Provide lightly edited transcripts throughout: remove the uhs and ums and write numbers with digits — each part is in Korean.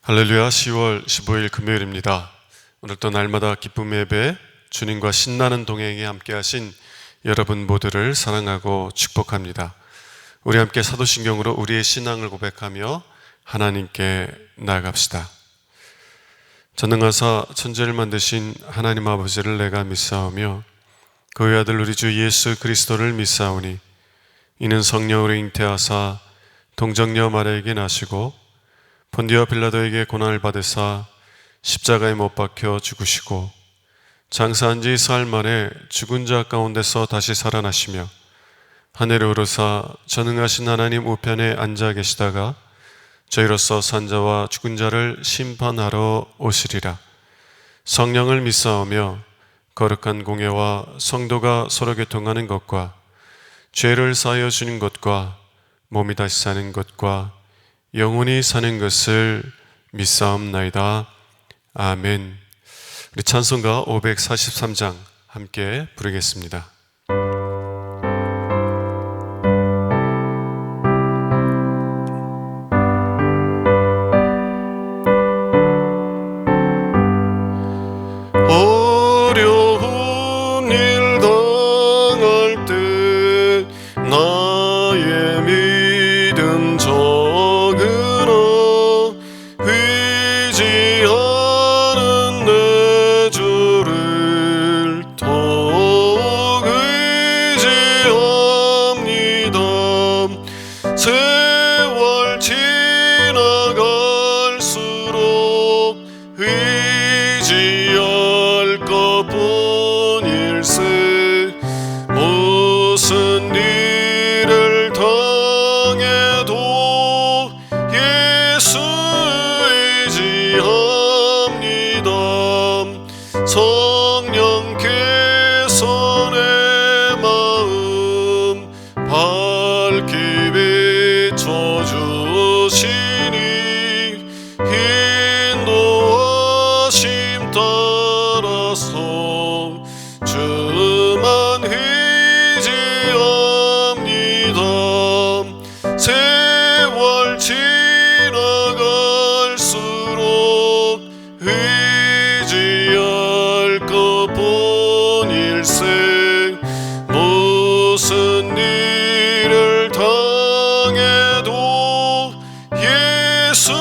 할렐루야. 10월 15일 금요일입니다. 오늘도 날마다 기쁨의 예배, 주님과 신나는 동행에 함께 하신 여러분 모두를 사랑하고 축복합니다. 우리 함께 사도신경으로 우리의 신앙을 고백하며 하나님께 나아갑시다. 전능하사 천지를 만드신 하나님 아버지를 내가 믿사오며 그의 아들 우리 주 예수 그리스도를 믿사오니 이는 성령으로 잉태하사 동정녀 마리아에게 나시고 본디오 빌라도에게 고난을 받으사 십자가에 못 박혀 죽으시고 장사한 지 사흘 만에 죽은 자 가운데서 다시 살아나시며 하늘에 오르사 전능하신 하나님 우편에 앉아 계시다가 저희로서 산 자와 죽은 자를 심판하러 오시리라. 성령을 믿사오며 거룩한 공예와 성도가 서로 교통하는 것과 죄를 사하여 주는 것과 몸이 다시 사는 것과 영원히 사는 것을 믿사옵나이다. 아멘. 우리 찬송가 543장 함께 부르겠습니다. 어려운 일 당할 때 나의 믿음 적으나 의지하는 내 주를 더욱 의지합니다. 세월 지나갈수록 의지할 것뿐일세. 무슨 일을 당해도 예수 의지합니다. 성령께서 내 마음 밝히 비춰주시니 인도하심 따라서 주만 의지합니다. 세월 지나갈수록 의지할 것뿐일세. 무슨 일을 당해도 예수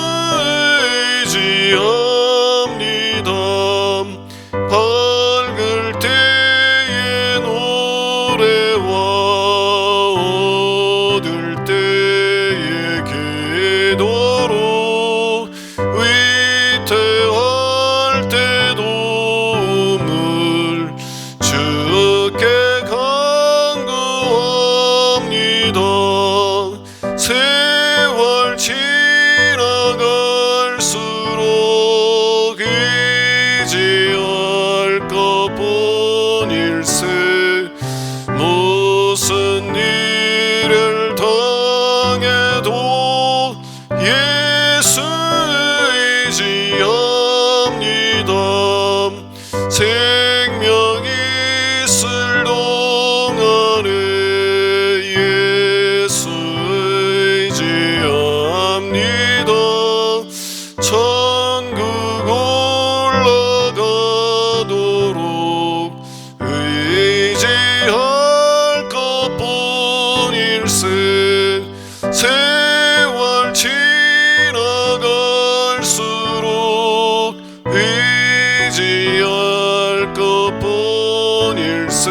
의지합니다. 밝을 때의 노래와 어두울 때의 기도로 위태할 때도 우물 주께 간구합니다. 세월 지나갈수록 의지할 것뿐일세. 무슨 일을 당해도 예수 의지합니다. 생명이 있을 동안에 예수 의지합니다. 천국 올라가도록 의지할 것뿐일세. 세월 지나갈수록 의지할 것뿐일세.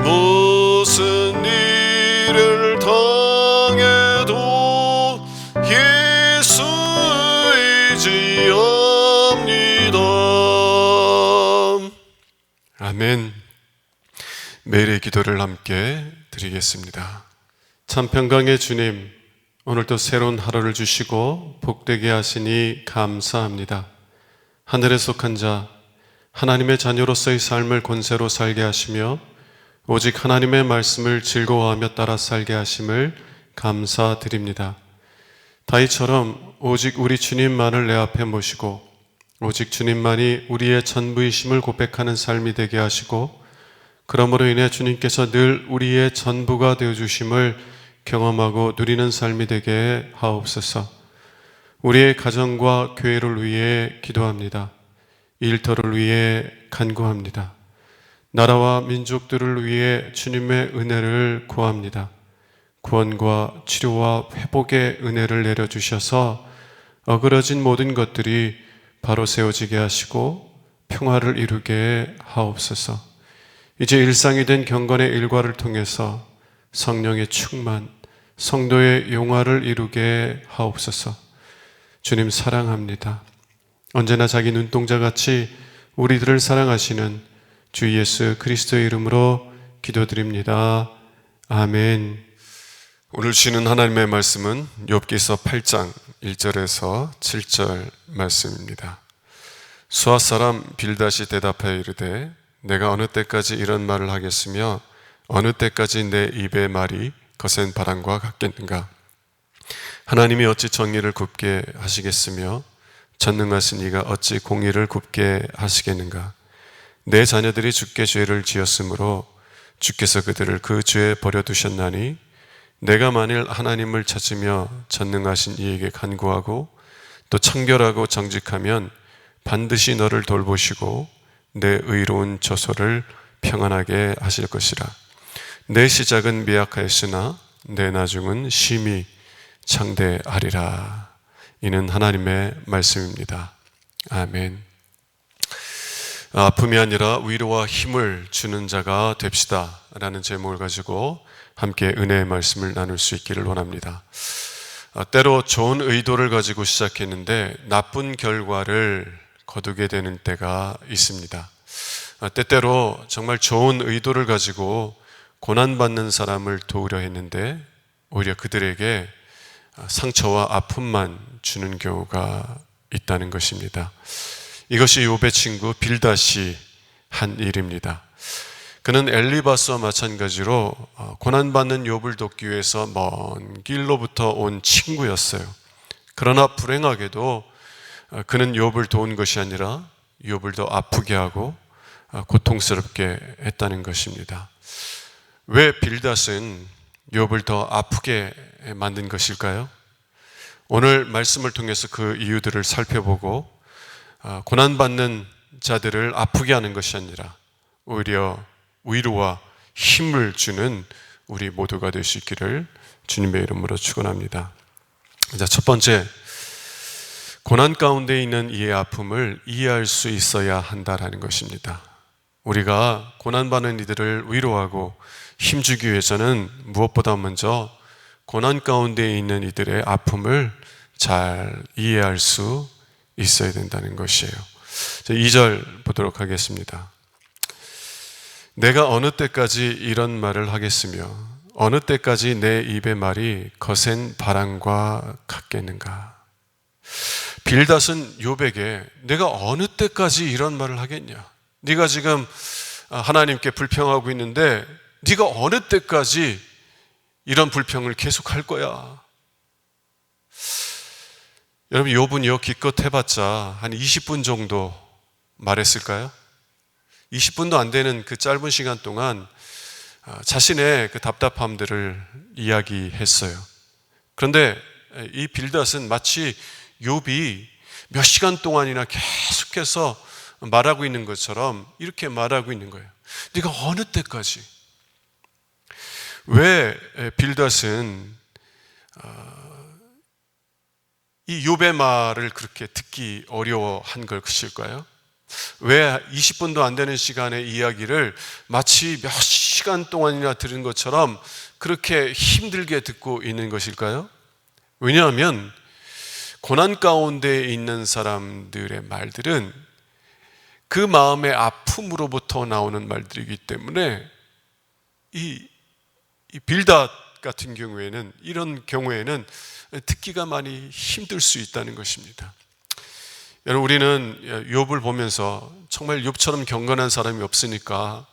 무슨 일을 당해도 예수 의지합니다. 아멘. 매일의 기도를 함께 드리겠습니다. 참 평강의 주님, 오늘도 새로운 하루를 주시고 복되게 하시니 감사합니다. 하늘에 속한 자, 하나님의 자녀로서의 삶을 권세로 살게 하시며 오직 하나님의 말씀을 즐거워하며 따라 살게 하심을 감사드립니다. 다윗처럼 오직 우리 주님만을 내 앞에 모시고 오직 주님만이 우리의 전부이심을 고백하는 삶이 되게 하시고 그러므로 인해 주님께서 늘 우리의 전부가 되어주심을 경험하고 누리는 삶이 되게 하옵소서. 우리의 가정과 교회를 위해 기도합니다. 일터를 위해 간구합니다. 나라와 민족들을 위해 주님의 은혜를 구합니다. 구원과 치료와 회복의 은혜를 내려주셔서 어그러진 모든 것들이 바로 세워지게 하시고 평화를 이루게 하옵소서. 이제 일상이 된 경건의 일과를 통해서 성령의 충만, 성도의 용화를 이루게 하옵소서. 주님 사랑합니다. 언제나 자기 눈동자같이 우리들을 사랑하시는 주 예수 그리스도의 이름으로 기도드립니다. 아멘. 오늘 주시는 하나님의 말씀은 욥기서 8장 1절에서 7절 말씀입니다. 수아 사람 빌닷이 대답하여 이르되 내가 어느 때까지 이런 말을 하겠으며 어느 때까지 내 입의 말이 거센 바람과 같겠는가. 하나님이 어찌 정의를 굽게 하시겠으며 전능하신 이가 어찌 공의를 굽게 하시겠는가. 내 자녀들이 주께 죄를 지었으므로 주께서 그들을 그 죄에 버려두셨나니 내가 만일 하나님을 찾으며 전능하신 이에게 간구하고 또 청결하고 정직하면 반드시 너를 돌보시고 내 의로운 저소를 평안하게 하실 것이라. 내 시작은 미약하였으나 내 나중은 심히 창대하리라. 이는 하나님의 말씀입니다. 아멘. 아픔이 아니라 위로와 힘을 주는 자가 됩시다 라는 제목을 가지고 함께 은혜의 말씀을 나눌 수 있기를 원합니다. 때로 좋은 의도를 가지고 시작했는데 나쁜 결과를 거두게 되는 때가 있습니다. 때때로 정말 좋은 의도를 가지고 고난받는 사람을 도우려 했는데 오히려 그들에게 상처와 아픔만 주는 경우가 있다는 것입니다. 이것이 욥의 친구 빌닷이 한 일입니다. 그는 엘리바스와 마찬가지로 고난받는 욥을 돕기 위해서 먼 길로부터 온 친구였어요. 그러나 불행하게도 그는 욥을 도운 것이 아니라 욥을 더 아프게 하고 고통스럽게 했다는 것입니다. 왜 빌닷은 욥을 더 아프게 만든 것일까요? 오늘 말씀을 통해서 그 이유들을 살펴보고 고난받는 자들을 아프게 하는 것이 아니라 오히려 위로와 힘을 주는 우리 모두가 될 수 있기를 주님의 이름으로 축원합니다. 자, 첫 번째, 고난 가운데 있는 이의 아픔을 이해할 수 있어야 한다라는 것입니다. 우리가 고난받는 이들을 위로하고 힘주기 위해서는 무엇보다 먼저 고난 가운데 있는 이들의 아픔을 잘 이해할 수 있어야 된다는 것이에요. 2절 보도록 하겠습니다. 내가 어느 때까지 이런 말을 하겠으며 어느 때까지 내 입의 말이 거센 바람과 같겠는가. 빌닷은 욥에게 내가 어느 때까지 이런 말을 하겠냐. 네가 지금 하나님께 불평하고 있는데 네가 어느 때까지 이런 불평을 계속할 거야. 여러분, 욥은요 기껏 해봤자 한 20분 정도 말했을까요? 20분도 안 되는 그 짧은 시간 동안 자신의 그 답답함들을 이야기했어요. 그런데 이 빌닷은 마치 욥이 몇 시간 동안이나 계속해서 말하고 있는 것처럼 이렇게 말하고 있는 거예요. 네가 어느 때까지? 왜 빌닷은 이 욥의 말을 그렇게 듣기 어려워한 것일까요? 왜 20분도 안 되는 시간의 이야기를 마치 몇 시간 동안이나 들은 것처럼 그렇게 힘들게 듣고 있는 것일까요? 왜냐하면 고난 가운데 있는 사람들의 말들은 그 마음의 아픔으로부터 나오는 말들이기 때문에 이 빌닷 같은 경우에는 이런 경우에는 듣기가 많이 힘들 수 있다는 것입니다. 여러분, 우리는 욥을 보면서 정말 욥처럼 경건한 사람이 없으니까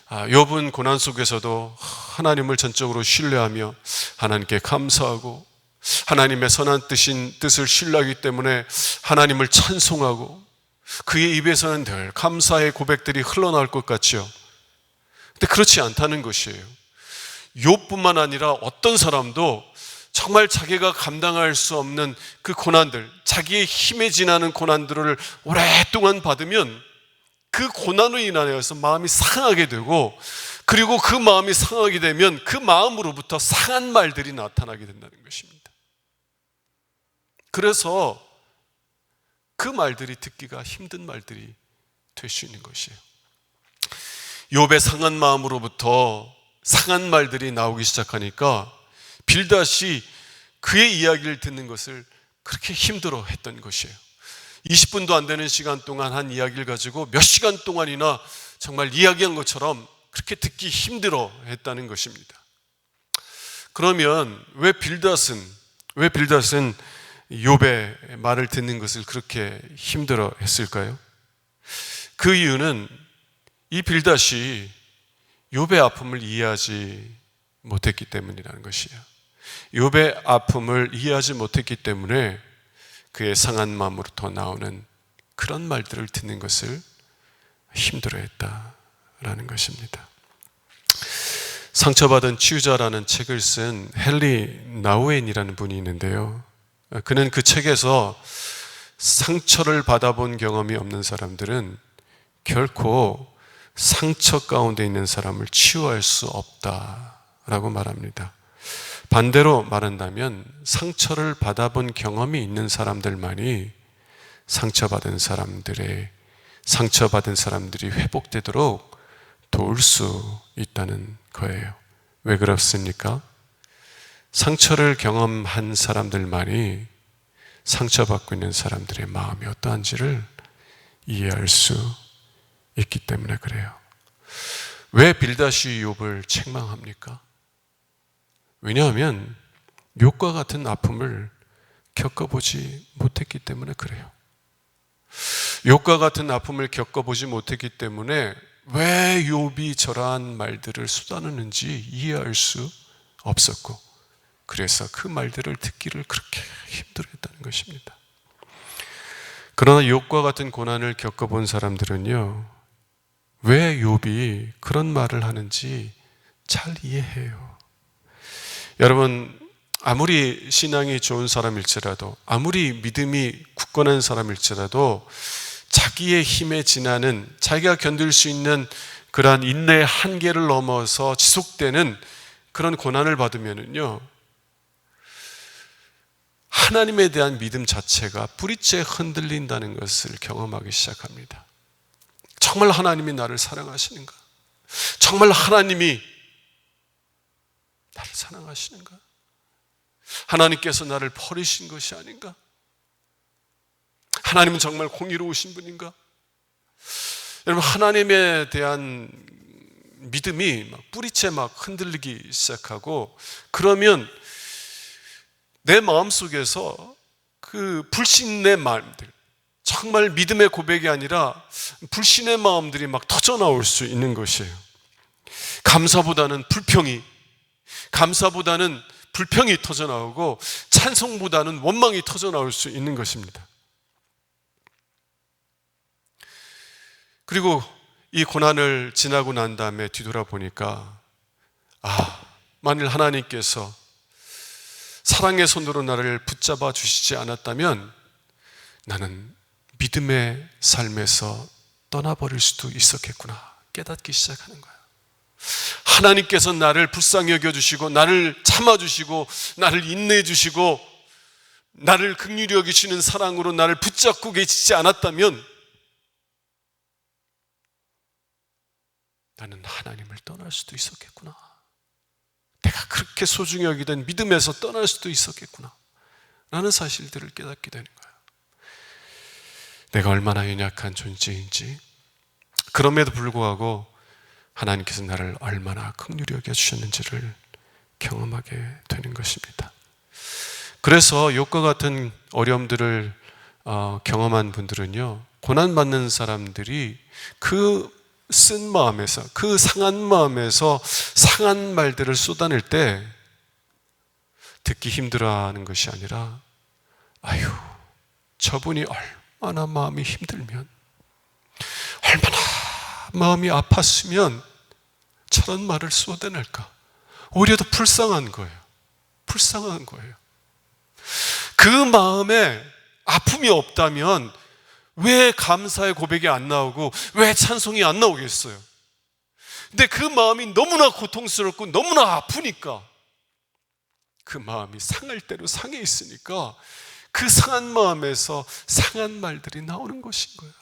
욥은 고난 속에서도 하나님을 전적으로 신뢰하며 하나님께 감사하고 하나님의 선한 뜻을 신뢰하기 때문에 하나님을 찬송하고 그의 입에서는 늘 감사의 고백들이 흘러나올 것 같죠. 근데 그렇지 않다는 것이에요. 욥뿐만 아니라 어떤 사람도 정말 자기가 감당할 수 없는 그 고난들, 자기의 힘에 지나는 고난들을 오랫동안 받으면 그 고난으로 인하여서 마음이 상하게 되고, 그리고 그 마음이 상하게 되면 그 마음으로부터 상한 말들이 나타나게 된다는 것입니다. 그래서 그 말들이 듣기가 힘든 말들이 될 수 있는 것이에요. 욥의 상한 마음으로부터 상한 말들이 나오기 시작하니까 빌닷이 그의 이야기를 듣는 것을 그렇게 힘들어 했던 것이에요. 20분도 안 되는 시간 동안 한 이야기를 가지고 몇 시간 동안이나 정말 이야기한 것처럼 그렇게 듣기 힘들어 했다는 것입니다. 그러면 왜 빌닷은 욥의 말을 듣는 것을 그렇게 힘들어 했을까요? 그 이유는 이 빌닷이 욥의 아픔을 이해하지 못했기 때문이라는 것이에요. 욥의 아픔을 이해하지 못했기 때문에 그의 상한 마음으로부터 나오는 그런 말들을 듣는 것을 힘들어했다라는 것입니다. 상처받은 치유자라는 책을 쓴 헨리 나우엔이라는 분이 있는데요, 그는 그 책에서 상처를 받아본 경험이 없는 사람들은 결코 상처 가운데 있는 사람을 치유할 수 없다라고 말합니다. 반대로 말한다면 상처를 받아본 경험이 있는 사람들만이 상처받은 사람들이 회복되도록 도울 수 있다는 거예요. 왜 그렇습니까? 상처를 경험한 사람들만이 상처받고 있는 사람들의 마음이 어떠한지를 이해할 수 있기 때문에 그래요. 왜 빌닷이 욥을 책망합니까? 왜냐하면 욥과 같은 아픔을 겪어보지 못했기 때문에 그래요. 욥과 같은 아픔을 겪어보지 못했기 때문에 왜 욥이 저러한 말들을 쏟아내는지 이해할 수 없었고, 그래서 그 말들을 듣기를 그렇게 힘들어했다는 것입니다. 그러나 욥과 같은 고난을 겪어본 사람들은요, 왜 욥이 그런 말을 하는지 잘 이해해요. 여러분, 아무리 신앙이 좋은 사람일지라도, 아무리 믿음이 굳건한 사람일지라도 자기의 힘에 지나는, 자기가 견딜 수 있는 그러한 인내의 한계를 넘어서 지속되는 그런 고난을 받으면은요, 하나님에 대한 믿음 자체가 뿌리째 흔들린다는 것을 경험하기 시작합니다. 정말 하나님이 나를 사랑하시는가? 정말 하나님이 나를 사랑하시는가? 하나님께서 나를 버리신 것이 아닌가? 하나님은 정말 공의로우신 분인가? 여러분, 하나님에 대한 믿음이 뿌리째 흔들리기 시작하고, 그러면 내 마음속에서 그 불신의 마음들, 정말 믿음의 고백이 아니라 불신의 마음들이 터져 나올 수 있는 것이에요. 감사보다는 불평이 터져 나오고, 찬송보다는 원망이 터져 나올 수 있는 것입니다. 그리고 이 고난을 지나고 난 다음에 뒤돌아보니까, 만일 하나님께서 사랑의 손으로 나를 붙잡아 주시지 않았다면 나는 믿음의 삶에서 떠나버릴 수도 있었겠구나 깨닫기 시작하는 거예요. 하나님께서 나를 불쌍히 여겨주시고, 나를 참아주시고, 나를 인내해주시고, 나를 긍휼히 여기시는 사랑으로 나를 붙잡고 계시지 않았다면 나는 하나님을 떠날 수도 있었겠구나. 내가 그렇게 소중히 여기던 믿음에서 떠날 수도 있었겠구나 라는 사실들을 깨닫게 되는 거예요. 내가 얼마나 연약한 존재인지, 그럼에도 불구하고 하나님께서 나를 얼마나 긍휼히 여겨주셨는지를 경험하게 되는 것입니다. 그래서 욥과 같은 어려움들을 경험한 분들은요, 고난받는 사람들이 그 쓴 마음에서, 그 상한 마음에서 상한 말들을 쏟아낼 때 듣기 힘들어하는 것이 아니라, 아유, 저분이 얼마나 마음이 힘들면, 얼마나 마음이 아팠으면 저런 말을 쏟아낼까, 오히려 더 불쌍한 거예요. 불쌍한 거예요. 그 마음에 아픔이 없다면 왜 감사의 고백이 안 나오고 왜 찬송이 안 나오겠어요? 근데 그 마음이 너무나 고통스럽고 너무나 아프니까, 그 마음이 상할 대로 상해 있으니까 그 상한 마음에서 상한 말들이 나오는 것인 거예요.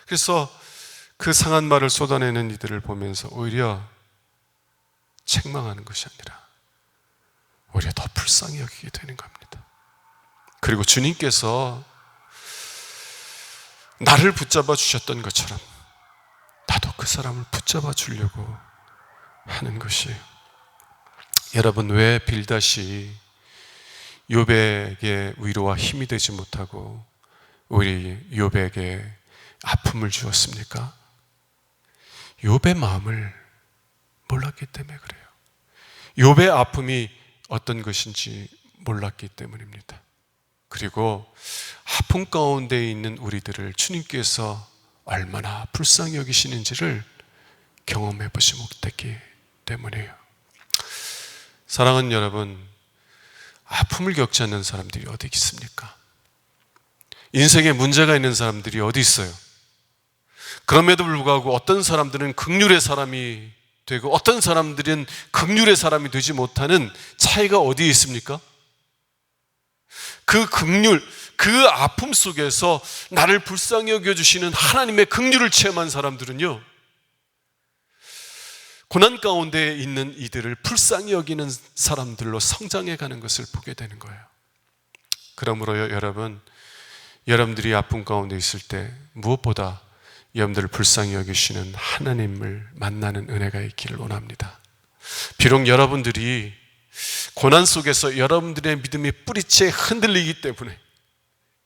그래서 그 상한 말을 쏟아내는 이들을 보면서 오히려 책망하는 것이 아니라 오히려 더 불쌍히 여기게 되는 겁니다. 그리고 주님께서 나를 붙잡아 주셨던 것처럼 나도 그 사람을 붙잡아 주려고 하는 것이에요. 여러분, 왜 빌닷이 욥에게 위로와 힘이 되지 못하고 오히려 욥에게 아픔을 주었습니까? 욥의 마음을 몰랐기 때문에 그래요. 욥의 아픔이 어떤 것인지 몰랐기 때문입니다. 그리고 아픔 가운데 있는 우리들을 주님께서 얼마나 불쌍히 여기시는지를 경험해 보지 못했기 때문이에요. 사랑하는 여러분, 아픔을 겪지 않는 사람들이 어디 있습니까? 인생에 문제가 있는 사람들이 어디 있어요? 그럼에도 불구하고 어떤 사람들은 긍휼의 사람이 되고 어떤 사람들은 긍휼의 사람이 되지 못하는 차이가 어디에 있습니까? 그 긍휼, 그 아픔 속에서 나를 불쌍히 여겨주시는 하나님의 긍휼을 체험한 사람들은요, 고난 가운데 있는 이들을 불쌍히 여기는 사람들로 성장해 가는 것을 보게 되는 거예요. 그러므로 여러분, 여러분들이 아픔 가운데 있을 때 무엇보다 여러분들을 불쌍히 여기시는 하나님을 만나는 은혜가 있기를 원합니다. 비록 여러분들이 고난 속에서 여러분들의 믿음이 뿌리채 흔들리기 때문에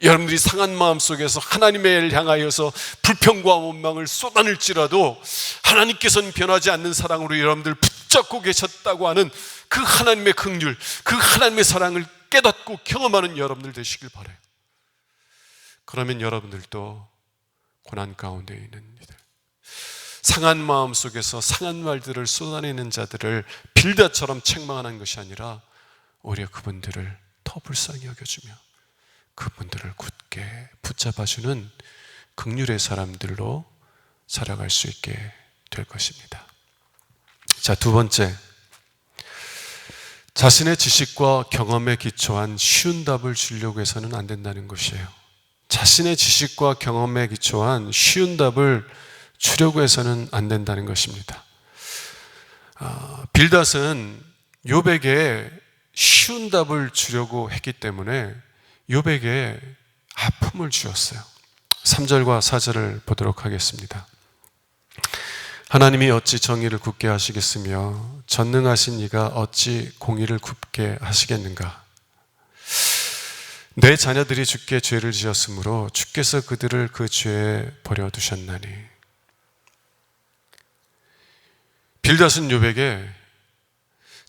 여러분들이 상한 마음 속에서 하나님을 향하여서 불평과 원망을 쏟아낼지라도 하나님께서는 변하지 않는 사랑으로 여러분들 붙잡고 계셨다고 하는 그 하나님의 긍휼, 그 하나님의 사랑을 깨닫고 경험하는 여러분들 되시길 바라요. 그러면 여러분들도 고난 가운데 있는 이들, 상한 마음 속에서 상한 말들을 쏟아내는 자들을 빌닷처럼 책망하는 것이 아니라 오히려 그분들을 더 불쌍히 여겨주며 그분들을 굳게 붙잡아주는 긍휼의 사람들로 살아갈 수 있게 될 것입니다. 자, 두 번째, 자신의 지식과 경험에 기초한 쉬운 답을 주려고 해서는 안 된다는 것이에요. 자신의 지식과 경험에 기초한 쉬운 답을 주려고 해서는 안 된다는 것입니다. 빌닷은 욥에게 쉬운 답을 주려고 했기 때문에 욥에게 아픔을 주었어요. 3절과 4절을 보도록 하겠습니다. 하나님이 어찌 정의를 굳게 하시겠으며 전능하신 이가 어찌 공의를 굳게 하시겠는가? 내 자녀들이 주께 죄를 지었으므로 주께서 그들을 그 죄에 버려두셨나니. 빌닷은 욥에게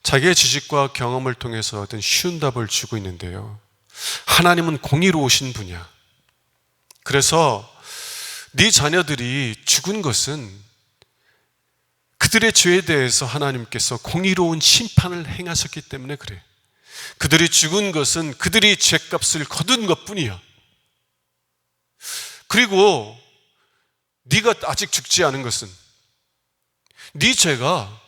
자기의 지식과 경험을 통해서 얻은 쉬운 답을 주고 있는데요, 하나님은 공의로우신 분이야. 그래서 네 자녀들이 죽은 것은 그들의 죄에 대해서 하나님께서 공의로운 심판을 행하셨기 때문에 그래. 그들이 죽은 것은 그들이 죄값을 거둔 것뿐이야. 그리고 네가 아직 죽지 않은 것은 네 죄가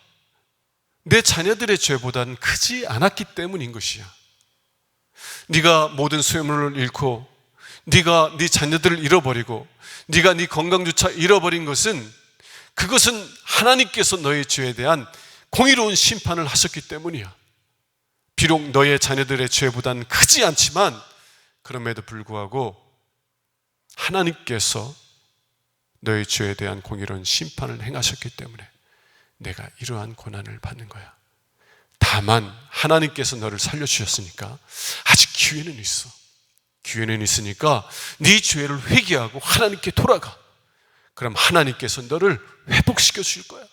내 자녀들의 죄보다는 크지 않았기 때문인 것이야. 네가 모든 소유물을 잃고 네가 네 자녀들을 잃어버리고 네가 네 건강조차 잃어버린 것은, 그것은 하나님께서 너의 죄에 대한 공의로운 심판을 하셨기 때문이야. 비록 너의 자녀들의 죄보다는 크지 않지만 그럼에도 불구하고 하나님께서 너의 죄에 대한 공의로운 심판을 행하셨기 때문에 내가 이러한 고난을 받는 거야. 다만 하나님께서 너를 살려주셨으니까 아직 기회는 있어. 기회는 있으니까 네 죄를 회개하고 하나님께 돌아가. 그럼 하나님께서 너를 회복시켜 줄 거야.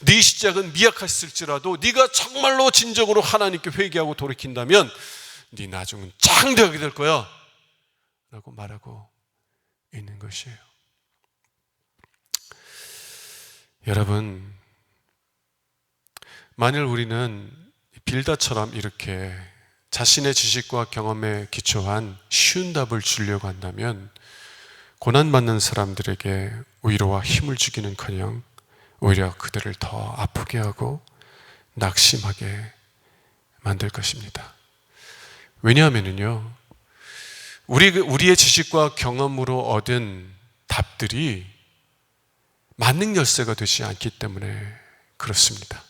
네 시작은 미약했을지라도 네가 정말로 진정으로 하나님께 회개하고 돌이킨다면 네 나중은 장대하게 될 거야 라고 말하고 있는 것이에요. 여러분, 만일 우리는 빌다처럼 이렇게 자신의 지식과 경험에 기초한 쉬운 답을 주려고 한다면 고난받는 사람들에게 위로와 힘을 주기는커녕 오히려 그들을 더 아프게 하고 낙심하게 만들 것입니다. 왜냐하면요, 우리의 지식과 경험으로 얻은 답들이 만능 열쇠가 되지 않기 때문에 그렇습니다.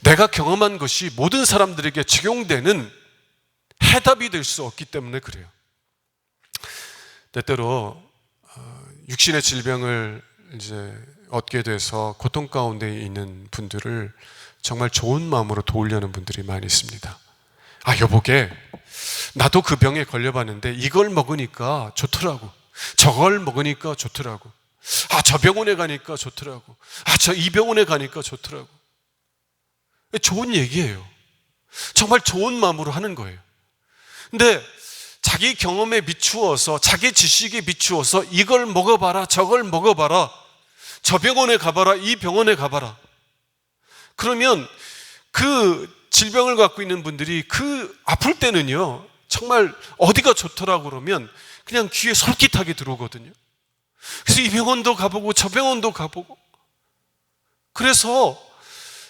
내가 경험한 것이 모든 사람들에게 적용되는 해답이 될 수 없기 때문에 그래요. 때때로 육신의 질병을 이제 얻게 돼서 고통 가운데 있는 분들을 정말 좋은 마음으로 도우려는 분들이 많이 있습니다. 여보게, 나도 그 병에 걸려봤는데 이걸 먹으니까 좋더라고. 저걸 먹으니까 좋더라고. 저 병원에 가니까 좋더라고. 저 이 병원에 가니까 좋더라고. 좋은 얘기예요. 정말 좋은 마음으로 하는 거예요. 근데 자기 경험에 비추어서, 자기 지식에 비추어서 이걸 먹어봐라, 저걸 먹어봐라, 저 병원에 가봐라, 이 병원에 가봐라. 그러면 그 질병을 갖고 있는 분들이 아플 때는요, 정말 어디가 좋더라고 그러면 그냥 귀에 솔깃하게 들어오거든요. 그래서 이 병원도 가보고 저 병원도 가보고, 그래서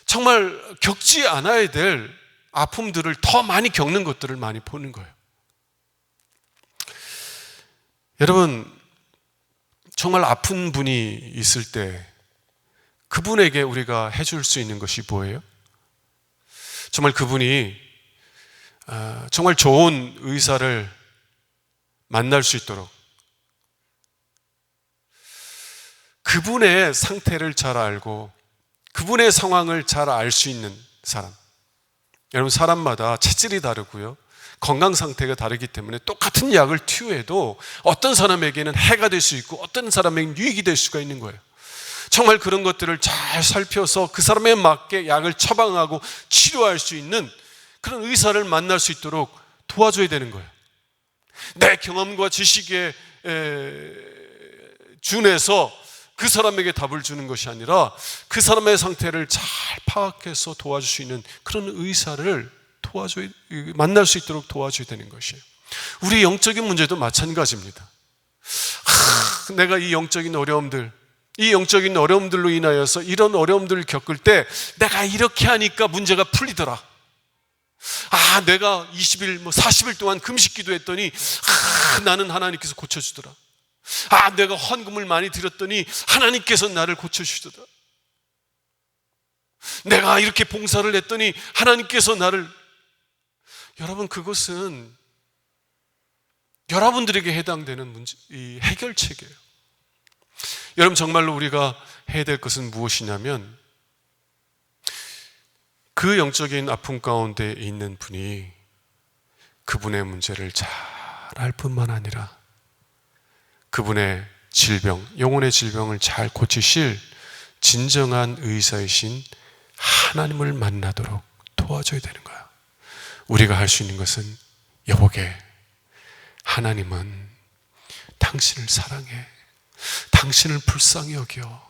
정말 겪지 않아야 될 아픔들을 더 많이 겪는 것들을 많이 보는 거예요. 여러분, 정말 아픈 분이 있을 때 그분에게 우리가 해줄 수 있는 것이 뭐예요? 정말 그분이 정말 좋은 의사를 만날 수 있도록, 그분의 상태를 잘 알고 그분의 상황을 잘 알 수 있는 사람. 여러분, 사람마다 체질이 다르고요, 건강 상태가 다르기 때문에 똑같은 약을 투여해도 어떤 사람에게는 해가 될 수 있고 어떤 사람에게는 유익이 될 수가 있는 거예요. 정말 그런 것들을 잘 살펴서 그 사람에 맞게 약을 처방하고 치료할 수 있는 그런 의사를 만날 수 있도록 도와줘야 되는 거예요. 내 경험과 지식에 준해서 그 사람에게 답을 주는 것이 아니라 그 사람의 상태를 잘 파악해서 도와줄 수 있는 그런 의사를 만날 수 있도록 도와줘야 되는 것이에요. 우리 영적인 문제도 마찬가지입니다. 내가 이 영적인 어려움들로 인하여서 이런 어려움들을 겪을 때 내가 이렇게 하니까 문제가 풀리더라. 내가 20일, 40일 동안 금식 기도했더니 나는 하나님께서 고쳐주더라. 내가 헌금을 많이 드렸더니 하나님께서 나를 고쳐주시더라. 내가 이렇게 봉사를 했더니 하나님께서 나를. 여러분, 그것은 여러분들에게 해당되는 이 해결책이에요. 여러분, 정말로 우리가 해야 될 것은 무엇이냐면, 그 영적인 아픔 가운데 있는 분이 그분의 문제를 잘 알 뿐만 아니라 그분의 질병, 영혼의 질병을 잘 고치실 진정한 의사이신 하나님을 만나도록 도와줘야 되는 거야. 우리가 할 수 있는 것은, 여보게, 하나님은 당신을 사랑해. 당신을 불쌍히 여겨.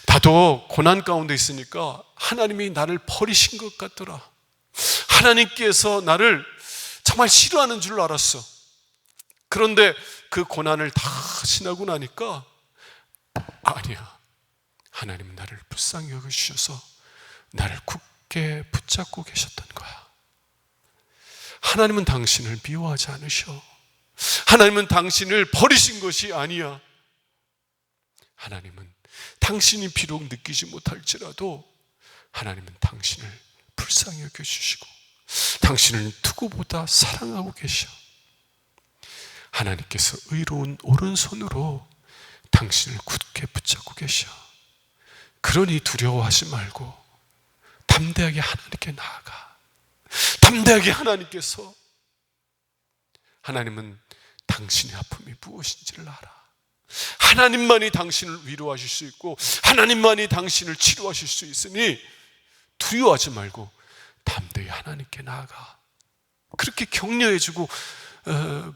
나도 고난 가운데 있으니까 하나님이 나를 버리신 것 같더라. 하나님께서 나를 정말 싫어하는 줄 알았어. 그런데 그 고난을 다 지나고 나니까 아니야, 하나님은 나를 불쌍히 여겨주셔서 나를 굳게 붙잡고 계셨던 거야. 하나님은 당신을 미워하지 않으셔. 하나님은 당신을 버리신 것이 아니야. 하나님은 당신이 비록 느끼지 못할지라도 하나님은 당신을 불쌍히 여겨주시고 당신을 누구보다 사랑하고 계셔. 하나님께서 의로운 오른손으로 당신을 굳게 붙잡고 계셔. 그러니 두려워하지 말고 담대하게 하나님께 나아가. 담대하게 하나님께서, 하나님은 당신의 아픔이 무엇인지를 알아. 하나님만이 당신을 위로하실 수 있고 하나님만이 당신을 치료하실 수 있으니 두려워하지 말고 담대히 하나님께 나아가. 그렇게 격려해주고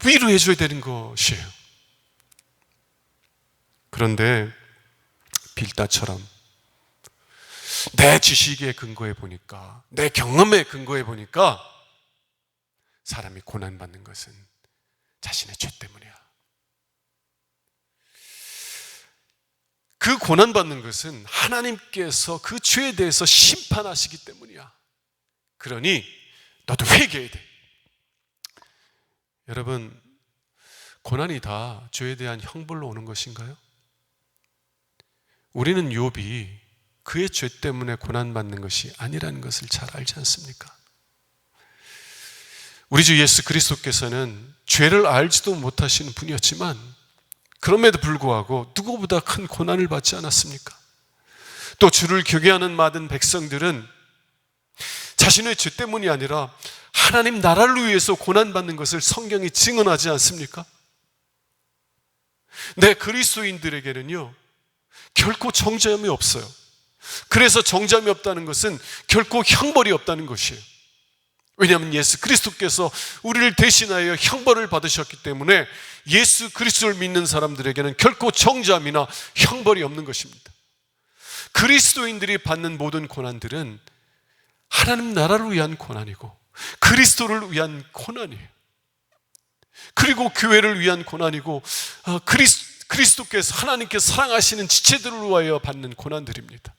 위로해줘야 되는 것이에요. 그런데 빌다처럼 내 지식에 근거해 보니까, 내 경험에 근거해 보니까 사람이 고난받는 것은 자신의 죄 때문이야. 그 고난받는 것은 하나님께서 그 죄에 대해서 심판하시기 때문이야. 그러니 너도 회개해야 돼. 여러분, 고난이 다 죄에 대한 형벌로 오는 것인가요? 우리는 욥이 그의 죄 때문에 고난받는 것이 아니라는 것을 잘 알지 않습니까? 우리 주 예수 그리스도께서는 죄를 알지도 못하시는 분이었지만 그럼에도 불구하고 누구보다 큰 고난을 받지 않았습니까? 또 주를 경외하는 많은 백성들은 자신의 죄 때문이 아니라 하나님 나라를 위해서 고난받는 것을 성경이 증언하지 않습니까? 네, 그리스도인들에게는요 결코 정죄함이 없어요. 그래서 정죄함이 없다는 것은 결코 형벌이 없다는 것이에요. 왜냐하면 예수 그리스도께서 우리를 대신하여 형벌을 받으셨기 때문에 예수 그리스도를 믿는 사람들에게는 결코 정죄함이나 형벌이 없는 것입니다. 그리스도인들이 받는 모든 고난들은 하나님 나라를 위한 고난이고 그리스도를 위한 고난이에요. 그리고 교회를 위한 고난이고 그리스도께서 하나님께서 사랑하시는 지체들을 위하여 받는 고난들입니다.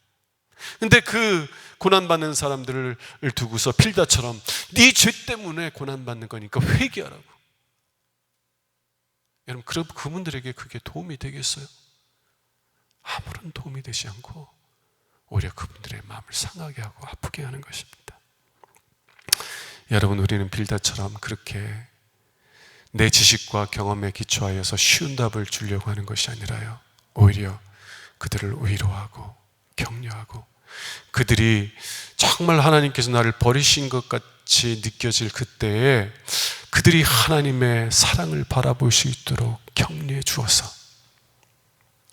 근데 그 고난받는 사람들을 두고서 필다처럼 네 죄 때문에 고난받는 거니까 회개하라고. 여러분, 그분들에게 그게 도움이 되겠어요? 아무런 도움이 되지 않고 오히려 그분들의 마음을 상하게 하고 아프게 하는 것입니다. 여러분, 우리는 빌다처럼 그렇게 내 지식과 경험에 기초하여서 쉬운 답을 주려고 하는 것이 아니라요, 오히려 그들을 위로하고 격려하고 그들이 정말 하나님께서 나를 버리신 것 같이 느껴질 그때에 그들이 하나님의 사랑을 바라볼 수 있도록 격려해 주어서,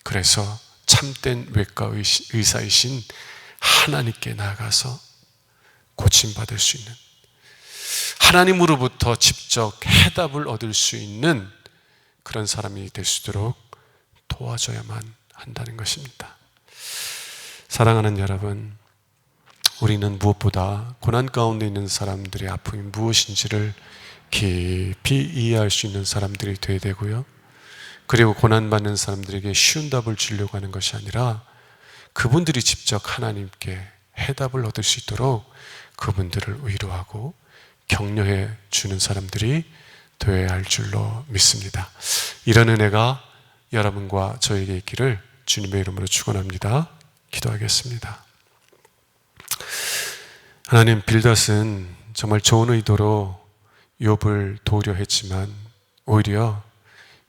그래서 참된 외과 의사이신 하나님께 나아가서 고침받을 수 있는, 하나님으로부터 직접 해답을 얻을 수 있는 그런 사람이 될 수 있도록 도와줘야만 한다는 것입니다. 사랑하는 여러분, 우리는 무엇보다 고난 가운데 있는 사람들의 아픔이 무엇인지를 깊이 이해할 수 있는 사람들이 되어야 되고요, 그리고 고난받는 사람들에게 쉬운 답을 주려고 하는 것이 아니라 그분들이 직접 하나님께 해답을 얻을 수 있도록 그분들을 위로하고 격려해 주는 사람들이 되어야 할 줄로 믿습니다. 이런 은혜가 여러분과 저에게 있기를 주님의 이름으로 축원합니다. 기도하겠습니다. 하나님, 빌닷은 정말 좋은 의도로 욥을 도우려 했지만 오히려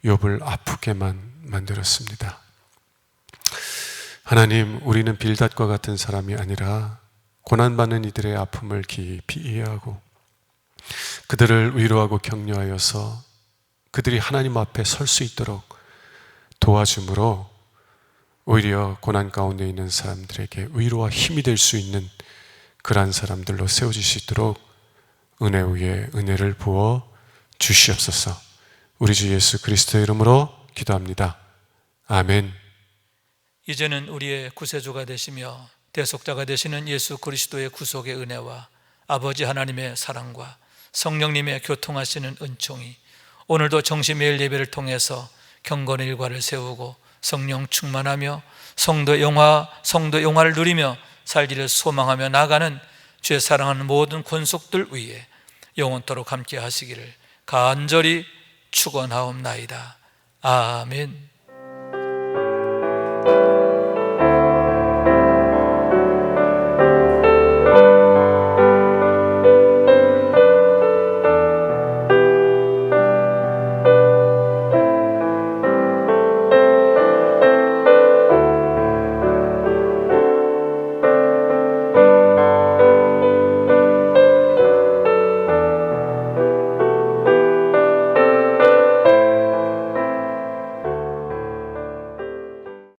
욥을 아프게만 만들었습니다. 하나님, 우리는 빌닷과 같은 사람이 아니라 고난받는 이들의 아픔을 깊이 이해하고 그들을 위로하고 격려하여서 그들이 하나님 앞에 설 수 있도록 도와줌으로 오히려 고난 가운데 있는 사람들에게 위로와 힘이 될 수 있는 그러한 사람들로 세워질 수 있도록 은혜 위에 은혜를 부어 주시옵소서. 우리 주 예수 그리스도의 이름으로 기도합니다. 아멘. 이제는 우리의 구세주가 되시며 대속자가 되시는 예수 그리스도의 구속의 은혜와 아버지 하나님의 사랑과 성령님의 교통하시는 은총이 오늘도 정시매일 예배를 통해서 경건의 일과를 세우고 성령 충만하며 성도 영화를 누리며 살기를 소망하며 나가는 주의 사랑하는 모든 권속들 위에 영원토록 함께 하시기를 간절히 축원하옵나이다. 아멘.